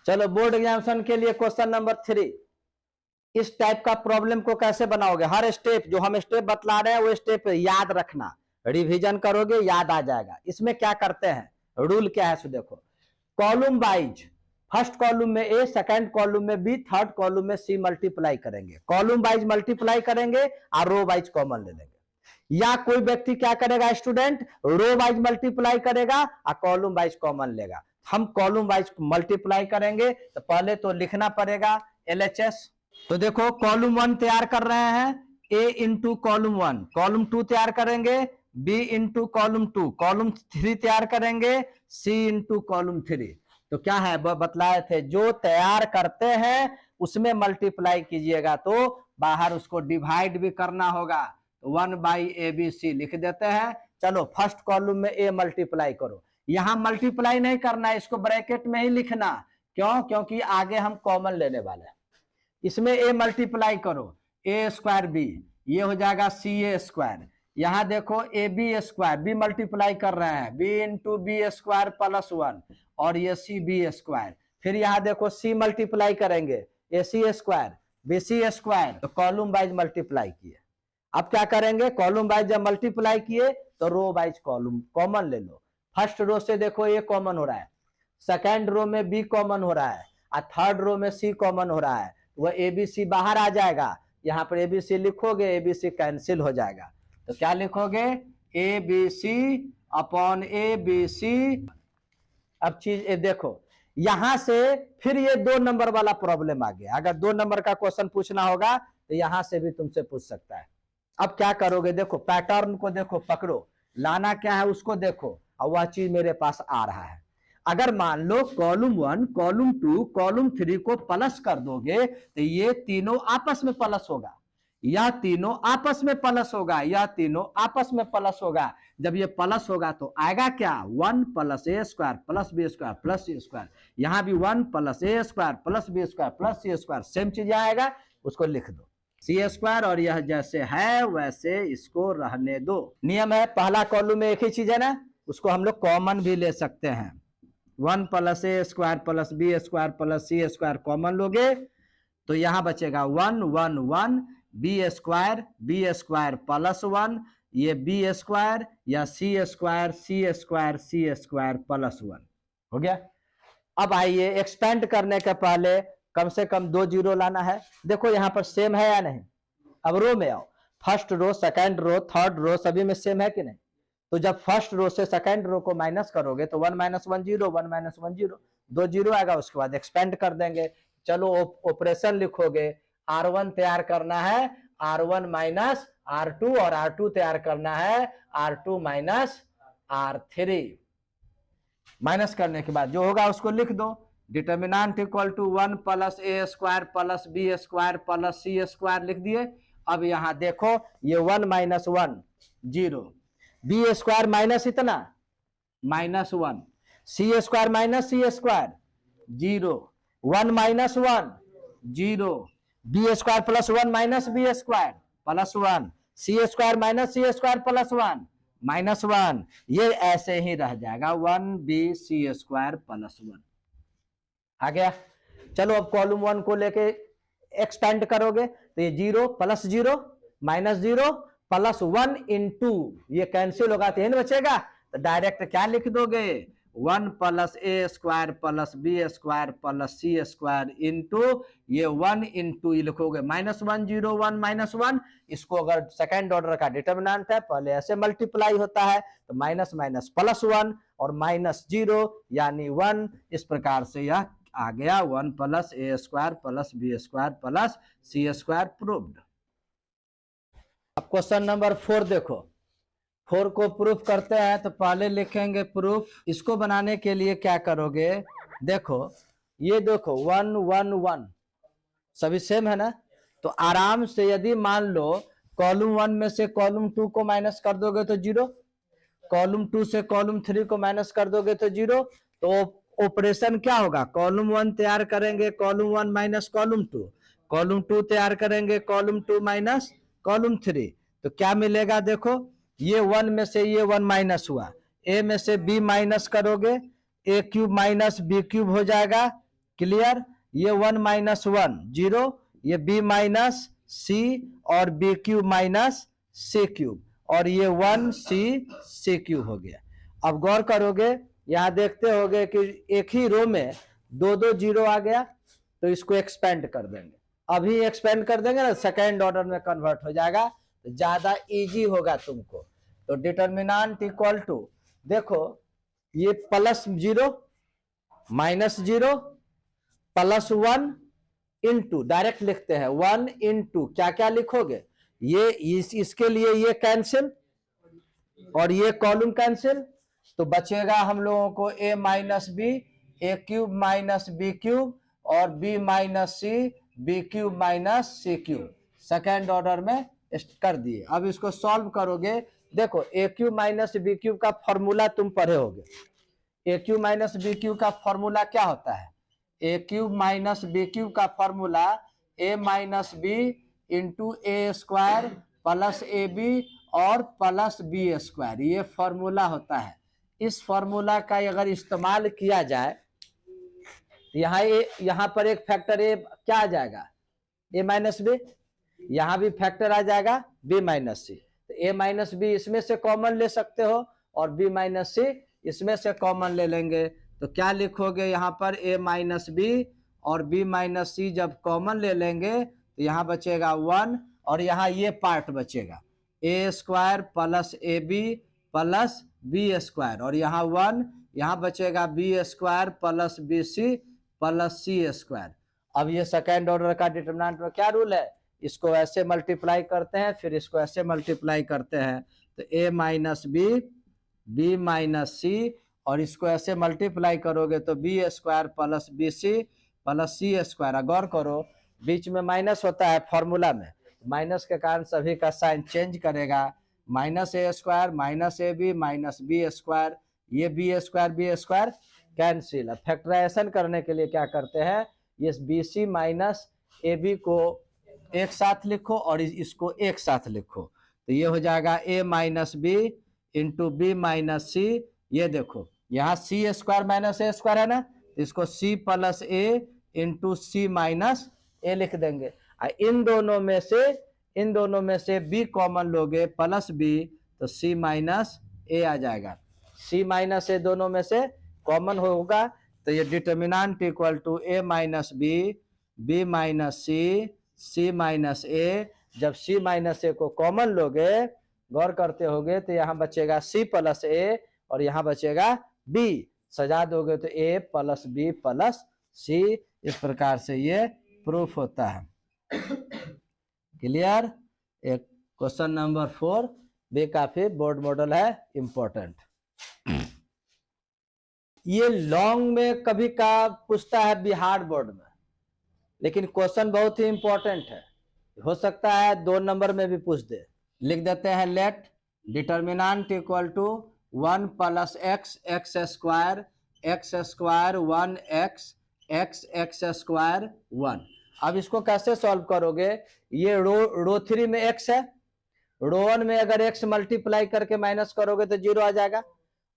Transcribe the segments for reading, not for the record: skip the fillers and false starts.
चलो board examination के लिए क्वेश्चन नंबर 3, इस टाइप का प्रॉब्लम को कैसे बनाओगे। हर स्टेप जो हम स्टेप बतला रहे हैं वो स्टेप याद रखना, रिवीजन करोगे याद आ जाएगा। इसमें क्या करते हैं, रूल क्या है सो देखो, कॉलम वाइज फर्स्ट कॉलम में ए, सेकंड कॉलम में बी, थर्ड कॉलम में सी मल्टीप्लाई करेंगे। कॉलम वाइज मल्टीप्लाई करेंगे और रो वाइज कॉमन ले लेंगे। या कोई व्यक्ति क्या करेगा स्टूडेंट, रो वाइज मल्टीप्लाई करेगा और कॉलम वाइज कॉमन लेगा। हम कॉलम वाइज मल्टीप्लाई करेंगे तो पहले तो लिखना पड़ेगा LHS। तो देखो कॉलम 1 तैयार कर रहे हैं, ए इंटू कॉलम 1, कॉलम 2 तैयार करेंगे बी इंटू कॉलम 2, कॉलम 3 तैयार करेंगे सी इंटू कॉलम 3। तो क्या है बतलाए थे, जो तैयार करते हैं उसमें मल्टीप्लाई कीजिएगा तो बाहर उसको डिवाइड भी करना होगा। तो 1/ABC लिख देते हैं। चलो फर्स्ट कॉलम में ए मल्टीप्लाई करो, यहां मल्टीप्लाई नहीं करना है, इसको ब्रैकेट में ही लिखना। क्यों, क्योंकि आगे हम कॉमन लेने वाले हैं। इसमें ए मल्टीप्लाई करो, ए स्क्वायर बी, ये हो जाएगा सी ए स्क्वायर। यहां देखो A B square, B multiply कर रहे हैं B into B square plus 1 और ये सी बी स्क्वायर। फिर यहां देखो सी मल्टीप्लाई करेंगे ए सी स्क्वायर बी सी स्क्वायर, तो कॉलम वाइज मल्टीप्लाई किए। अब क्या करेंगे, कॉलम वाइज जब मल्टीप्लाई किए तो रो वाइज कॉलम कॉमन ले लो। फर्स्ट रो से देखो ए कॉमन हो रहा है, सेकेंड रो में बी कॉमन हो रहा है और थर्ड रो में सी कॉमन हो रहा है, वह ABC बाहर आ जाएगा। यहां पर ABC लिखोगे ABC कैंसिल हो जाएगा। तो क्या लिखोगे, ABC अपॉन ABC। अब चीज देखो यहां से फिर ये 2 नंबर वाला प्रॉब्लम आ गया। अगर 2 नंबर का क्वेश्चन पूछना होगा तो यहां से भी तुमसे पूछ सकता है। अब क्या करोगे, देखो पैटर्न को देखो, पकड़ो, लाना क्या है उसको देखो, और वह चीज मेरे पास आ रहा है। अगर मान लो कॉलम 1 कॉलम 2 कॉलम 3 को प्लस कर दोगे तो ये तीनों आपस में प्लस होगा, यह तीनों आपस में प्लस होगा, यह तीनों आपस में प्लस होगा। जब ये प्लस होगा तो आएगा क्या, 1 प्लस ए square plus B square plus सी स्क्वायर। यहां भी 1 प्लस ए square plus B square plus सी स्क्वायर, सेम चीज आएगा, उसको लिख दो सी स्क्वायर। और यह जैसे है वैसे इसको रहने दो। नियम है पहला कॉलम में एक ही चीज है ना, उसको हम लोग कॉमन भी ले सकते हैं। 1 प्लस ए square plus B square plus सी स्क्वायर कॉमन लोगे तो यहां बचेगा 1 1 1 बी स्क्वायर प्लस 1, ये बी स्क्वायर या सी स्क्वायर प्लस 1 हो गया। अब आइए एक्सपेंड करने के पहले कम से कम 2 जीरो लाना है। देखो यहां पर सेम है या नहीं। अब रो में आओ, first row second row third row सभी में सेम है कि नहीं। तो जब फर्स्ट रो से सेकंड रो को माइनस करोगे तो 1 - 1 0, 1 - 1 0, 2 जीरो आएगा। उसके बाद एक्सपेंड कर देंगे। चलो ऑपरेशन लिखोगे, R1 तैयार करना है R1 माइनस R2 और R2 तैयार करना है R2 माइनस R3। माइनस करने के बाद जो होगा उसको लिख दो, determinant equal to 1 plus A square plus B square plus C square लिख दिए। अब यहां देखो ये 1 - 1 0, बी स्क्वायर माइनस इतना -1, c square minus c square 0, 1 - 1 0, b square plus 1 minus B square plus 1, c square minus c square plus 1 -1, ये ऐसे ही रह जाएगा 1bc स्क्वायर प्लस 1 आ गया। चलो अब कॉलम 1 को लेके एक्सपेंड करोगे तो ये 0 प्लस 0 माइनस 0 प्लस 1 इंटू ये कैंसिल होगा तो यही बचेगा। तो डायरेक्ट क्या लिख दोगे, 1 प्लस ए square plus B square plus सी स्क्वायर इंटू ये 1 इंटू ये लिखोगे -1 0 1 -1। इसको अगर सेकंड ऑर्डर का डिटर्मिनेंट है पहले ऐसे मल्टीप्लाई होता है तो माइनस माइनस प्लस 1 और -0 यानी 1। इस प्रकार से यह आ गया 1 प्लस ए square plus B square plus सी स्क्वायर प्रूव्ड। अब क्वेश्चन नंबर 4 देखो, 4 को प्रूफ करते हैं तो पहले लिखेंगे प्रूफ। इसको बनाने के लिए क्या करोगे, देखो ये देखो 1 1 1 सभी सेम है ना। तो आराम से यदि मान लो कॉलम 1 में से कॉलम 2 को माइनस कर दोगे तो 0, कॉलम 2 से कॉलम 3 को माइनस कर दोगे तो 0। तो ऑपरेशन क्या होगा, कॉलम 1 तैयार करेंगे कॉलम 1 माइनस कॉलम 2, कॉलम 2 तैयार करेंगे कॉलम 2 माइनस कॉलम 3। तो क्या मिलेगा, देखो ये 1 में से ये 1 माइनस हुआ, ए में से बी माइनस करोगे, ए क्यूब माइनस बी क्यूब हो जाएगा क्लियर, ये 1 माइनस 1 0, ये b माइनस सी और B cube minus C cube, और ये 1 सी क्यूब हो गया। अब गौर करोगे, यहां देखते होगे कि एक ही रो में दो दो जीरो आ गया, तो इसको एक्सपेंड कर देंगे। अभी एक्सपेंड कर देंगे ना, सेकेंड ऑर्डर में कन्वर्ट हो जाएगा, तो ज्यादा इजी होगा तुमको। तो डिटर्मिनेंट इक्वल टू, देखो ये plus 0 minus 0 plus 1 into, direct लिखते हैं 1 इंटू, क्या क्या लिखोगे, ये इसके लिए ये कैंसिल और ये कॉलम कैंसिल, तो बचेगा हम लोगों को a minus B, A cube minus B cube, और b minus C, B cube minus C cube. Second order में कर दिए। अब इसको सॉल्व करोगे, देखो A cube minus B cube का फॉर्मूला तुम पढ़े होगे। A cube minus B cube का फॉर्मूला क्या होता है, A cube minus B cube का formula A minus B into A square plus A B और प्लस बी स्क्वायर, ये फॉर्मूला होता है। इस फॉर्मूला का अगर इस्तेमाल किया जाए तो यहाँ पर एक फैक्टर ए क्या आ जाएगा, ए माइनस बी, यहाँ भी फैक्टर आ जाएगा बी माइनस सी। तो ए माइनस बी इसमें से कॉमन ले सकते हो और बी माइनस सी इसमें से कॉमन ले लेंगे, तो क्या लिखोगे यहाँ पर, ए माइनस बी और बी माइनस सी जब कॉमन ले लेंगे तो यहाँ बचेगा 1, और यहाँ ये पार्ट बचेगा a square plus A b plus B square, और यहाँ 1, यहाँ बचेगा b square plus b c plus सी स्क्वायर। अब ये सेकेंड ऑर्डर का डिटरमिनेंट में क्या रूल है, इसको ऐसे मल्टीप्लाई करते हैं, फिर इसको ऐसे मल्टीप्लाई करते हैं, तो a minus B minus c, और इसको ऐसे मल्टीप्लाई करोगे तो b square plus b c plus सी स्क्वायर। गौर करो बीच में माइनस होता है फॉर्मूला में, माइनस के कारण सभी का साइन चेंज करेगा, minus A square minus A B minus B square, ये बी स्क्वायर कैंसिल। फैक्टराइजेशन करने के लिए क्या करते हैं, ये B C minus A B को एक साथ लिखो और इसको एक साथ लिखो, तो ये हो जाएगा A minus B into B minus C. ये देखो यहाँ C square minus A square है ना, तो इसको C plus A into C minus A लिख देंगे। इन दोनों में से बी कॉमन लोगे प्लस बी, तो सी माइनस ए आ जाएगा। सी माइनस ए दोनों में से कॉमन होगा, तो ये determinant equal to A minus B minus C minus A. जब सी माइनस ए को कॉमन लोगे, गौर करते होगे, तो यहाँ बचेगा सी प्लस ए और यहाँ बचेगा बी, सजा दोगे तो ए प्लस बी प्लस सी। इस प्रकार से ये प्रूफ होता है। क्लियर। एक क्वेश्चन नंबर 4 भी काफी बोर्ड मॉडल है, इंपॉर्टेंट। ये लॉन्ग में कभी का पूछता है बिहार बोर्ड में, लेकिन क्वेश्चन बहुत ही इंपॉर्टेंट है, हो सकता है 2 नंबर में भी पूछ दे। लिख देते हैं, let determinant equal to 1 plus X square 1 X square 1। अब इसको कैसे सॉल्व करोगे, ये रो 3 में x है, रो 1 में अगर x मल्टीप्लाई करके माइनस करोगे तो 0 आ जाएगा,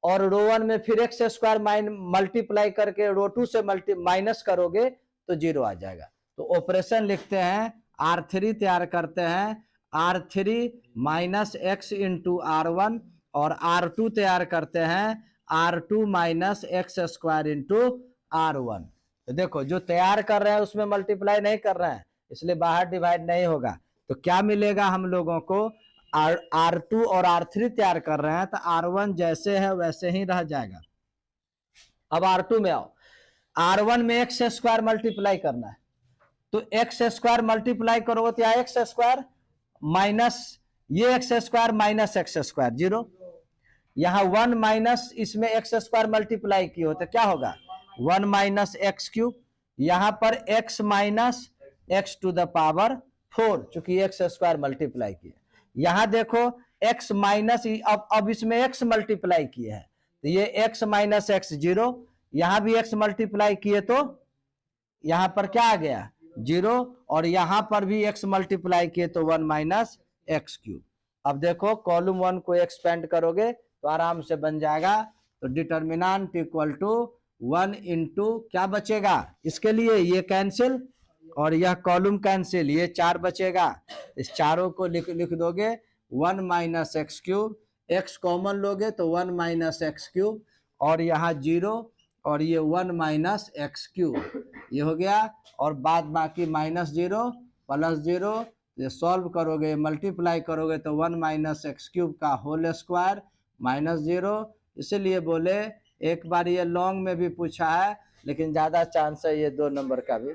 और रो 1 में फिर एक्स स्क्वायर मल्टीप्लाई करके रो 2 से माइनस करोगे तो 0 आ जाएगा। तो ऑपरेशन लिखते हैं, R3 तैयार करते हैं, R3 minus x into R1, और R2 तैयार करते हैं, R2 minus x square into R1। तो देखो जो तैयार कर रहे हैं उसमें मल्टीप्लाई नहीं कर रहे हैं, इसलिए बाहर डिवाइड नहीं होगा। तो क्या मिलेगा हम लोगों को, R2 और R3 तैयार कर रहे हैं, तो R1 जैसे है वैसे ही रह जाएगा। अब R2 में आओ, R1 में एक्स स्क्वायर मल्टीप्लाई करना है, तो एक्स स्क्वायर मल्टीप्लाई करोगे तो एक्स स्क्वायर माइनस ये x square minus x square 0, यहाँ 1 माइनस इसमें एक्स स्क्वायर मल्टीप्लाई किए हो तो क्या होगा 1 माइनस एक्स क्यूब, यहाँ पर x minus X to the power 4, चूंकि एक्स स्क्वायर मल्टीप्लाई किए। यहाँ देखो x माइनस, अब इसमें x मल्टीप्लाई किए हैं, तो ये x माइनस एक्स 0, यहाँ भी x मल्टीप्लाई किए तो यहाँ पर क्या आ गया 0, और यहाँ पर भी x मल्टीप्लाई किए तो 1 माइनस एक्स क्यूब। अब देखो कॉलम 1 को एक्सपेंड करोगे तो आराम से बन जाएगा, तो डिटर्मिनेंट इक्वल टू 1 इंटू क्या बचेगा इसके लिए, ये कैंसिल और यह कॉलम कैंसिल, ये 4 बचेगा। इस चारों को लिख दोगे 1 minus x cube, x common लोगे तो 1 माइनस एक्स क्यूब, और यहाँ 0 और ये 1 माइनस एक्स क्यूब, ये हो गया। और बाद बाकी -0 +0, ये सॉल्व करोगे मल्टीप्लाई करोगे तो 1 माइनस एक्स क्यूब का होल स्क्वायर -0। इसीलिए बोले एक बार ये लॉन्ग में भी पूछा है, लेकिन ज़्यादा चांस है ये 2 नंबर का भी